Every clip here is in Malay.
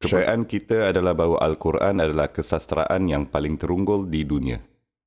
Kepercayaan kita adalah bahawa Al-Quran adalah kesastraan yang paling terunggul di dunia.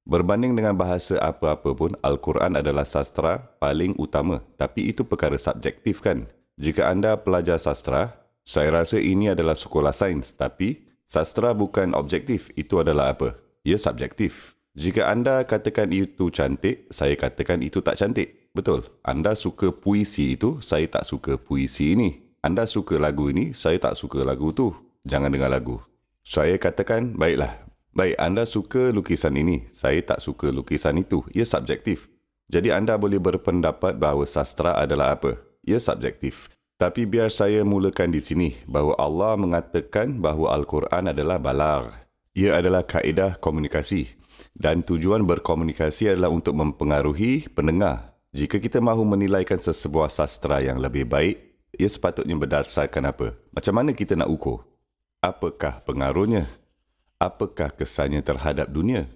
Berbanding dengan bahasa apa-apa pun, Al-Quran adalah sastra paling utama. Tapi itu perkara subjektif kan? Jika anda pelajar sastra, saya rasa ini adalah sekolah sains. Tapi sastra bukan objektif, itu adalah apa? Ia subjektif. Jika anda katakan itu cantik, saya katakan itu tak cantik. Betul. Anda suka puisi itu, saya tak suka puisi ini. Anda suka lagu ini, saya tak suka lagu tu. Jangan dengar lagu. Saya katakan, baiklah. Baik, anda suka lukisan ini. Saya tak suka lukisan itu. Ia subjektif. Jadi anda boleh berpendapat bahawa sastra adalah apa? Ia subjektif. Tapi biar saya mulakan di sini bahawa Allah mengatakan bahawa Al-Quran adalah balagh. Ia adalah kaedah komunikasi. Dan tujuan berkomunikasi adalah untuk mempengaruhi pendengar. Jika kita mahu menilaikan sesebuah sastra yang lebih baik, ia sepatutnya berdasarkan apa? Macam mana kita nak ukur? Apakah pengaruhnya? Apakah kesannya terhadap dunia?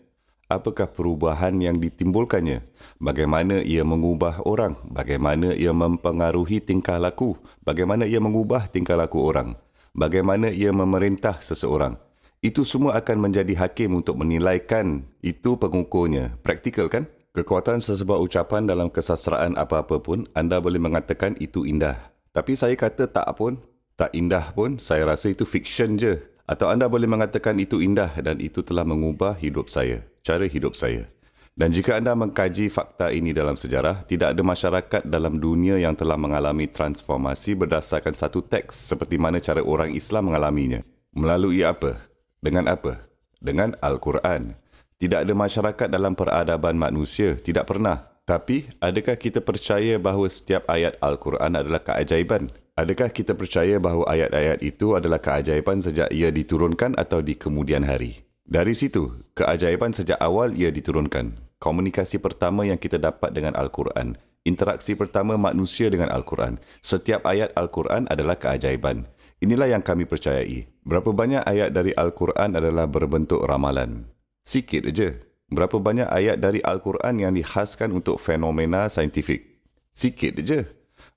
Apakah perubahan yang ditimbulkannya? Bagaimana ia mengubah orang? Bagaimana ia mempengaruhi tingkah laku? Bagaimana ia mengubah tingkah laku orang? Bagaimana ia memerintah seseorang? Itu semua akan menjadi hakim untuk menilaikan. Itu pengukurnya. Praktikal kan? Kekuatan sesebuah ucapan dalam kesastraan apa-apa pun, anda boleh mengatakan itu indah. Tapi saya kata tak pun, tak indah pun, saya rasa itu fiksyen je. Atau anda boleh mengatakan itu indah dan itu telah mengubah hidup saya, cara hidup saya. Dan jika anda mengkaji fakta ini dalam sejarah, tidak ada masyarakat dalam dunia yang telah mengalami transformasi berdasarkan satu teks seperti mana cara orang Islam mengalaminya. Melalui apa? Dengan apa? Dengan Al-Quran. Tidak ada masyarakat dalam peradaban manusia, tidak pernah. Tapi, adakah kita percaya bahawa setiap ayat Al-Quran adalah keajaiban? Adakah kita percaya bahawa ayat-ayat itu adalah keajaiban sejak ia diturunkan atau di kemudian hari? Dari situ, keajaiban sejak awal ia diturunkan. Komunikasi pertama yang kita dapat dengan Al-Quran. Interaksi pertama manusia dengan Al-Quran. Setiap ayat Al-Quran adalah keajaiban. Inilah yang kami percayai. Berapa banyak ayat dari Al-Quran adalah berbentuk ramalan? Sikit aja. Berapa banyak ayat dari Al-Quran yang dikhaskan untuk fenomena saintifik? Sikit aja.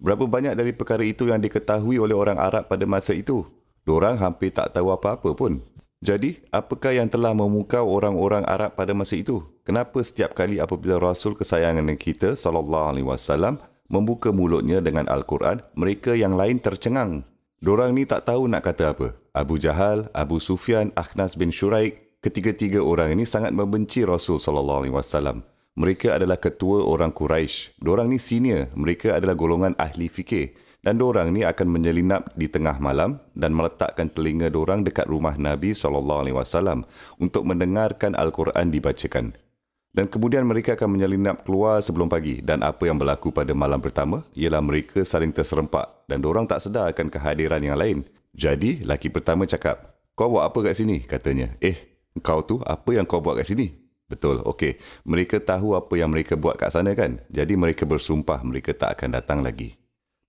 Berapa banyak dari perkara itu yang diketahui oleh orang Arab pada masa itu? Diorang hampir tak tahu apa-apa pun. Jadi, apakah yang telah memukau orang-orang Arab pada masa itu? Kenapa setiap kali apabila Rasul kesayangan kita, SAW, membuka mulutnya dengan Al-Quran, mereka yang lain tercengang? Diorang ni tak tahu nak kata apa. Abu Jahal, Abu Sufyan, Akhnas bin Syuraik, ketiga-tiga orang ini sangat membenci Rasul SAW. Mereka adalah ketua orang Quraisy. Diorang ni senior. Mereka adalah golongan ahli fikir. Dan diorang ni akan menyelinap di tengah malam dan meletakkan telinga diorang dekat rumah Nabi SAW untuk mendengarkan Al-Quran dibacakan. Dan kemudian mereka akan menyelinap keluar sebelum pagi. Dan apa yang berlaku pada malam pertama ialah mereka saling terserempak. Dan diorang tak sedar akan kehadiran yang lain. Jadi, laki pertama cakap, "Kau buat apa kat sini?" katanya. Kau tu apa yang kau buat kat sini? Betul, okey. Mereka tahu apa yang mereka buat kat sana kan? Jadi mereka bersumpah mereka tak akan datang lagi.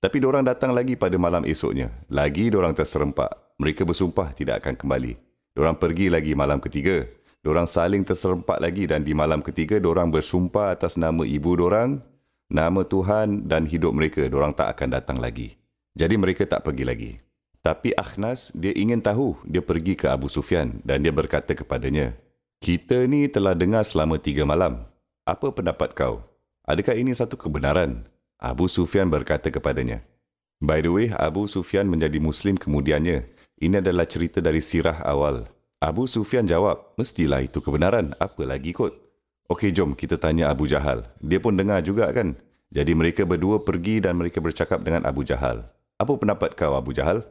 Tapi diorang datang lagi pada malam esoknya. Lagi diorang terserempak. Mereka bersumpah tidak akan kembali. Diorang pergi lagi malam ketiga. Diorang saling terserempak lagi dan di malam ketiga diorang bersumpah atas nama ibu diorang, nama Tuhan dan hidup mereka. Diorang tak akan datang lagi. Jadi mereka tak pergi lagi. Tapi Akhnas, dia ingin tahu. Dia pergi ke Abu Sufyan dan dia berkata kepadanya, "Kita ni telah dengar selama 3 malam. Apa pendapat kau? Adakah ini satu kebenaran?" Abu Sufyan berkata kepadanya. By the way, Abu Sufyan menjadi Muslim kemudiannya. Ini adalah cerita dari sirah awal. Abu Sufyan jawab, "Mestilah itu kebenaran. Apa lagi kot?" Okey, jom kita tanya Abu Jahal. Dia pun dengar juga kan? Jadi mereka berdua pergi dan mereka bercakap dengan Abu Jahal. "Apa pendapat kau, Abu Jahal?"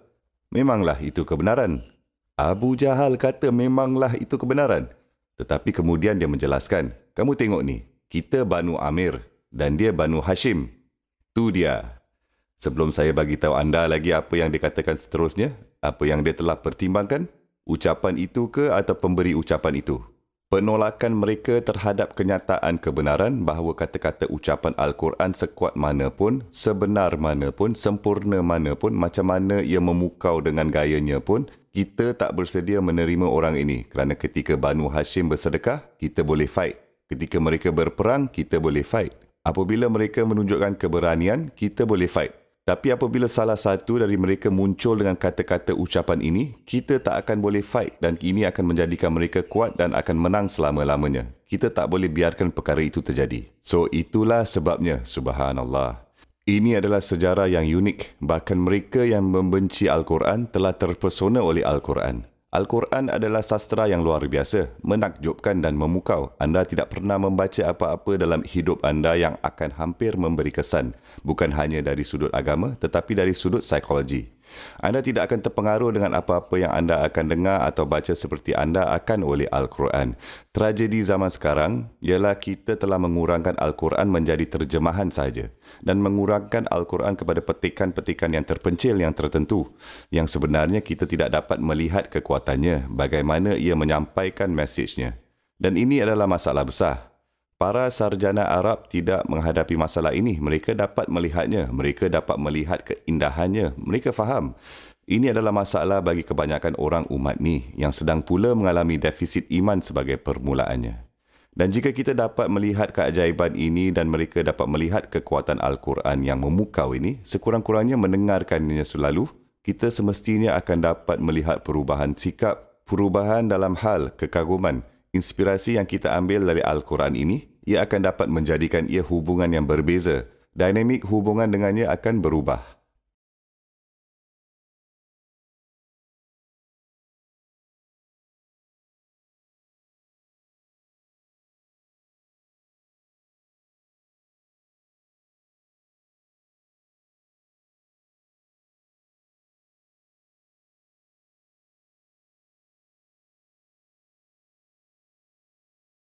"Memanglah itu kebenaran." Abu Jahal kata memanglah itu kebenaran. Tetapi kemudian dia menjelaskan, "Kamu tengok ni, kita Banu Amir dan dia Banu Hashim." Tu dia. Sebelum saya bagi tahu anda lagi apa yang dikatakan seterusnya, apa yang dia telah pertimbangkan, ucapan itu ke atau pemberi ucapan itu? Penolakan mereka terhadap kenyataan kebenaran bahawa kata-kata ucapan Al-Quran sekuat mana pun, sebenar mana pun, sempurna mana pun, macam mana ia memukau dengan gayanya pun, kita tak bersedia menerima orang ini kerana ketika Banu Hashim bersedekah, kita boleh fight. Ketika mereka berperang, kita boleh fight. Apabila mereka menunjukkan keberanian, kita boleh fight. Tapi apabila salah satu dari mereka muncul dengan kata-kata ucapan ini, kita tak akan boleh fight dan ini akan menjadikan mereka kuat dan akan menang selama-lamanya. Kita tak boleh biarkan perkara itu terjadi. So itulah sebabnya, subhanallah. Ini adalah sejarah yang unik. Bahkan mereka yang membenci Al-Quran telah terpesona oleh Al-Quran. Al-Quran adalah sastra yang luar biasa, menakjubkan dan memukau. Anda tidak pernah membaca apa-apa dalam hidup anda yang akan hampir memberi kesan, bukan hanya dari sudut agama tetapi dari sudut psikologi. Anda tidak akan terpengaruh dengan apa-apa yang anda akan dengar atau baca seperti anda akan oleh Al-Quran. Tragedi zaman sekarang ialah kita telah mengurangkan Al-Quran menjadi terjemahan sahaja dan mengurangkan Al-Quran kepada petikan-petikan yang terpencil yang tertentu yang sebenarnya kita tidak dapat melihat kekuatannya, bagaimana ia menyampaikan mesejnya. Dan ini adalah masalah besar. Para sarjana Arab tidak menghadapi masalah ini. Mereka dapat melihatnya. Mereka dapat melihat keindahannya. Mereka faham. Ini adalah masalah bagi kebanyakan orang umat ni yang sedang pula mengalami defisit iman sebagai permulaannya. Dan jika kita dapat melihat keajaiban ini dan mereka dapat melihat kekuatan Al-Quran yang memukau ini, sekurang-kurangnya mendengarkannya selalu, kita semestinya akan dapat melihat perubahan sikap, perubahan dalam hal kekaguman. Inspirasi yang kita ambil dari Al-Quran ini, ia akan dapat menjadikan ia hubungan yang berbeza. Dinamik hubungan dengannya akan berubah.